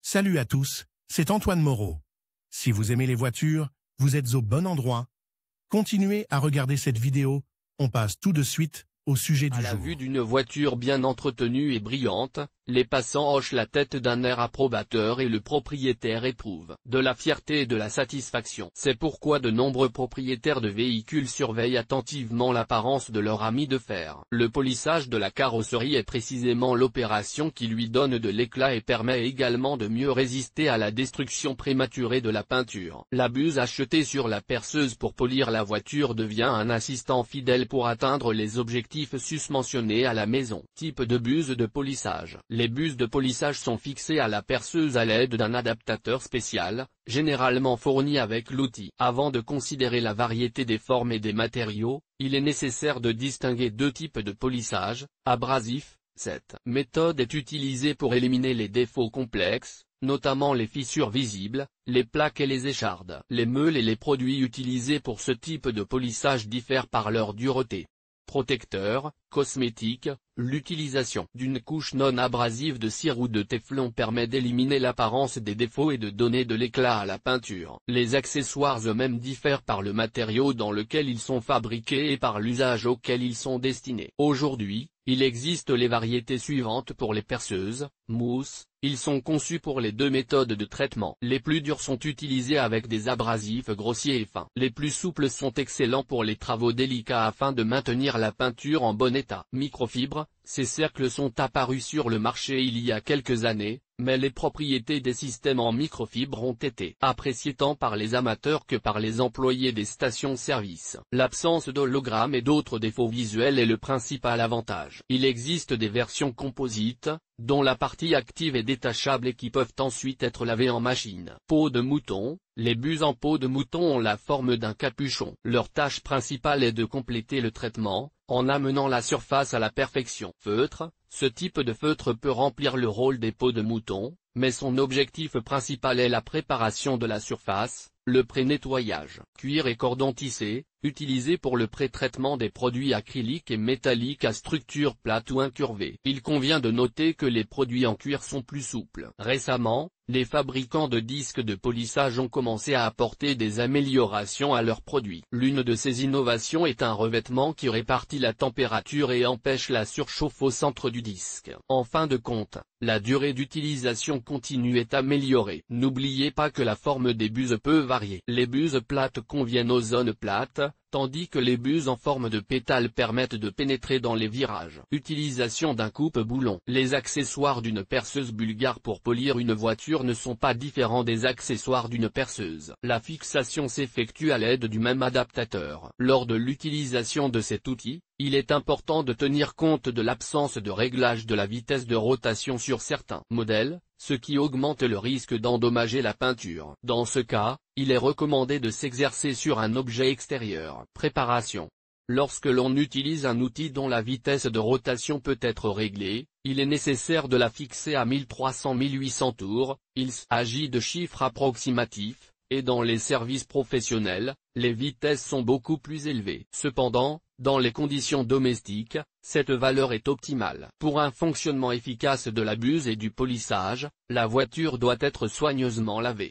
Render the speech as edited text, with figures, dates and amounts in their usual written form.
Salut à tous, c'est Antoine Moreau. Si vous aimez les voitures, vous êtes au bon endroit. Continuez à regarder cette vidéo, on passe tout de suite au sujet du jour. À la vue d'une voiture bien entretenue et brillante, les passants hochent la tête d'un air approbateur et le propriétaire éprouve de la fierté et de la satisfaction. C'est pourquoi de nombreux propriétaires de véhicules surveillent attentivement l'apparence de leur ami de fer. Le polissage de la carrosserie est précisément l'opération qui lui donne de l'éclat et permet également de mieux résister à la destruction prématurée de la peinture. La buse achetée sur la perceuse pour polir la voiture devient un assistant fidèle pour atteindre les objectifs susmentionnés à la maison. Type de buse de polissage. Les buses de polissage sont fixées à la perceuse à l'aide d'un adaptateur spécial, généralement fourni avec l'outil. Avant de considérer la variété des formes et des matériaux, il est nécessaire de distinguer deux types de polissage, abrasif. Cette méthode est utilisée pour éliminer les défauts complexes, notamment les fissures visibles, les plaques et les échardes. Les meules et les produits utilisés pour ce type de polissage diffèrent par leur dureté. Protecteur, cosmétique, l'utilisation d'une couche non abrasive de cire ou de téflon permet d'éliminer l'apparence des défauts et de donner de l'éclat à la peinture. Les accessoires eux-mêmes diffèrent par le matériau dans lequel ils sont fabriqués et par l'usage auquel ils sont destinés. Aujourd'hui, il existe les variétés suivantes pour les perceuses, mousse. Ils sont conçus pour les deux méthodes de traitement. Les plus durs sont utilisés avec des abrasifs grossiers et fins. Les plus souples sont excellents pour les travaux délicats afin de maintenir la peinture en bon état. Microfibre, ces cercles sont apparus sur le marché il y a quelques années, mais les propriétés des systèmes en microfibre ont été appréciées tant par les amateurs que par les employés des stations-service. L'absence d'hologramme et d'autres défauts visuels est le principal avantage. Il existe des versions composites, dont la partie active est détachable et qui peuvent ensuite être lavées en machine. Peau de mouton. Les buses en peau de mouton ont la forme d'un capuchon. Leur tâche principale est de compléter le traitement, en amenant la surface à la perfection. Feutre. Ce type de feutre peut remplir le rôle des peaux de mouton, mais son objectif principal est la préparation de la surface, le pré-nettoyage. Cuir et cordon tissé, utilisé pour le pré-traitement des produits acryliques et métalliques à structure plate ou incurvée. Il convient de noter que les produits en cuir sont plus souples. Récemment, les fabricants de disques de polissage ont commencé à apporter des améliorations à leurs produits. L'une de ces innovations est un revêtement qui répartit la température et empêche la surchauffe au centre du disque. En fin de compte, la durée d'utilisation continue est améliorée. N'oubliez pas que la forme des buses peut varier. Les buses plates conviennent aux zones plates, tandis que les buses en forme de pétale permettent de pénétrer dans les virages. Utilisation d'un coupe-boulon. Les accessoires d'une perceuse bulgare pour polir une voiture ne sont pas différents des accessoires d'une perceuse. La fixation s'effectue à l'aide du même adaptateur. Lors de l'utilisation de cet outil, il est important de tenir compte de l'absence de réglage de la vitesse de rotation sur certains modèles, ce qui augmente le risque d'endommager la peinture. Dans ce cas, il est recommandé de s'exercer sur un objet extérieur. Préparation. Lorsque l'on utilise un outil dont la vitesse de rotation peut être réglée, il est nécessaire de la fixer à 1300-1800 tours. Il s'agit de chiffres approximatifs, et dans les services professionnels, les vitesses sont beaucoup plus élevées. Cependant, dans les conditions domestiques, cette valeur est optimale. Pour un fonctionnement efficace de la buse et du polissage, la voiture doit être soigneusement lavée.